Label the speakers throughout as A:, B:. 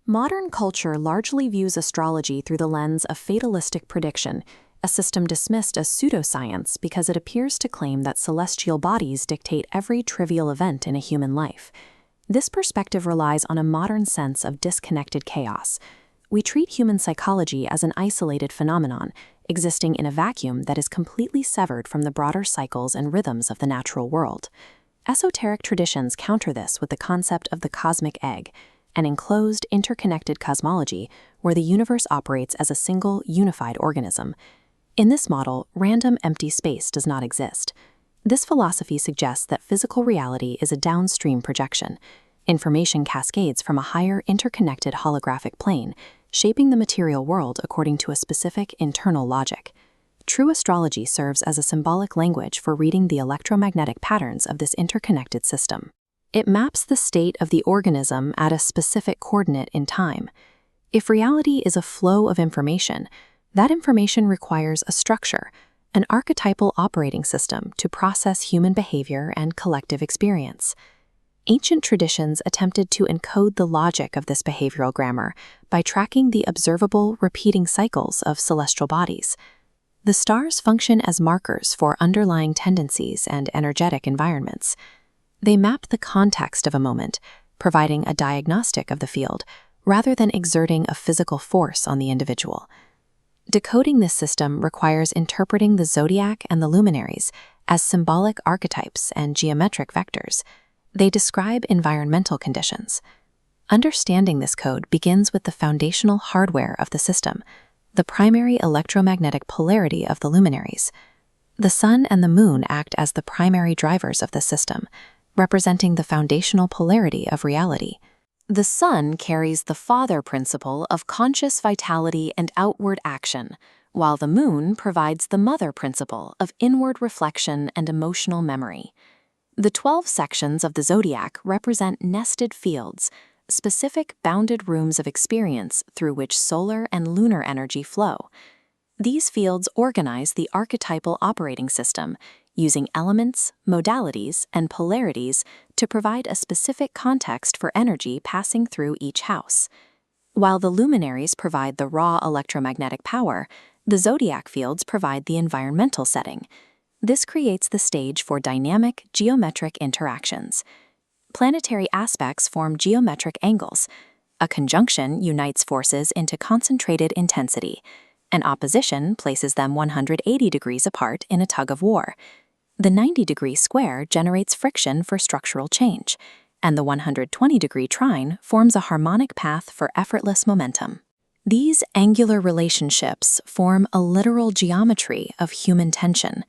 A: Modern culture largely views astrology through the lens of fatalistic prediction, a system dismissed as pseudoscience because it appears to claim that celestial bodies dictate every trivial event in a human life. This perspective relies on a modern sense of disconnected chaos. We treat human psychology as an isolated phenomenon, existing in a vacuum that is completely severed from the broader cycles and rhythms of the natural world. Esoteric traditions counter this with the concept of the cosmic egg, an enclosed, interconnected cosmology where the universe operates as a single, unified organism. In this model, random empty space does not exist. This philosophy suggests that physical reality is a downstream projection. Information cascades from a higher, interconnected holographic plane, shaping the material world according to a specific internal logic. True astrology serves as a symbolic language for reading the electromagnetic patterns of this interconnected system. It maps the state of the organism at a specific coordinate in time. If reality is a flow of information, that information requires a structure, an archetypal operating system to process human behavior and collective experience. Ancient traditions attempted to encode the logic of this behavioral grammar by tracking the observable, repeating cycles of celestial bodies. The stars function as markers for underlying tendencies and energetic environments. They map the context of a moment, providing a diagnostic of the field, rather than exerting a physical force on the individual. Decoding this system requires interpreting the zodiac and the luminaries as symbolic archetypes and geometric vectors. They describe environmental conditions. Understanding this code begins with the foundational hardware of the system, the primary electromagnetic polarity of the luminaries. The sun and the moon act as the primary drivers of the system, representing the foundational polarity of reality. The sun carries the father principle of conscious vitality and outward action, while the moon provides the mother principle of inward reflection and emotional memory. The 12 sections of the zodiac represent nested fields, specific bounded rooms of experience through which solar and lunar energy flow. These fields organize the archetypal operating system, using elements, modalities, and polarities to provide a specific context for energy passing through each house. While the luminaries provide the raw electromagnetic power, the zodiac fields provide the environmental setting. This creates the stage for dynamic, geometric interactions. Planetary aspects form geometric angles. A conjunction unites forces into concentrated intensity. An opposition places them 180 degrees apart in a tug of war. The 90-degree square generates friction for structural change, and the 120-degree trine forms a harmonic path for effortless momentum. These angular relationships form a literal geometry of human tension.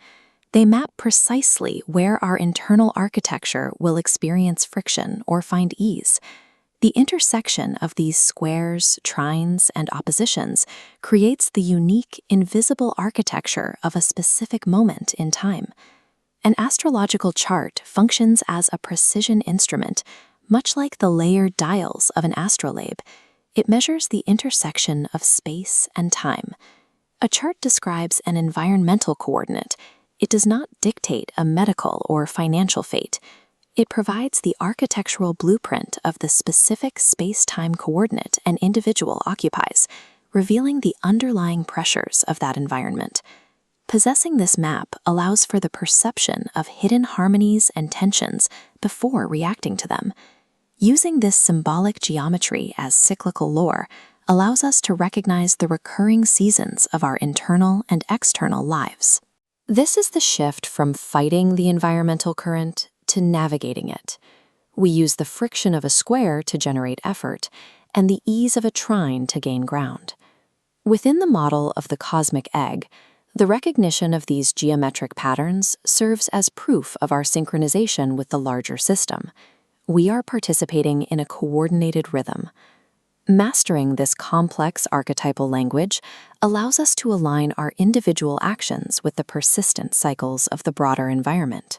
A: They map precisely where our internal architecture will experience friction or find ease. The intersection of these squares, trines, and oppositions creates the unique, invisible architecture of a specific moment in time. An astrological chart functions as a precision instrument, much like the layered dials of an astrolabe. It measures the intersection of space and time. A chart describes an environmental coordinate. It does not dictate a medical or financial fate. It provides the architectural blueprint of the specific space-time coordinate an individual occupies, revealing the underlying pressures of that environment. Possessing this map allows for the perception of hidden harmonies and tensions before reacting to them. Using this symbolic geometry as cyclical lore allows us to recognize the recurring seasons of our internal and external lives. This is the shift from fighting the environmental current to navigating it. We use the friction of a square to generate effort, and the ease of a trine to gain ground. Within the model of the cosmic egg, the recognition of these geometric patterns serves as proof of our synchronization with the larger system. We are participating in a coordinated rhythm. Mastering this complex archetypal language allows us to align our individual actions with the persistent cycles of the broader environment.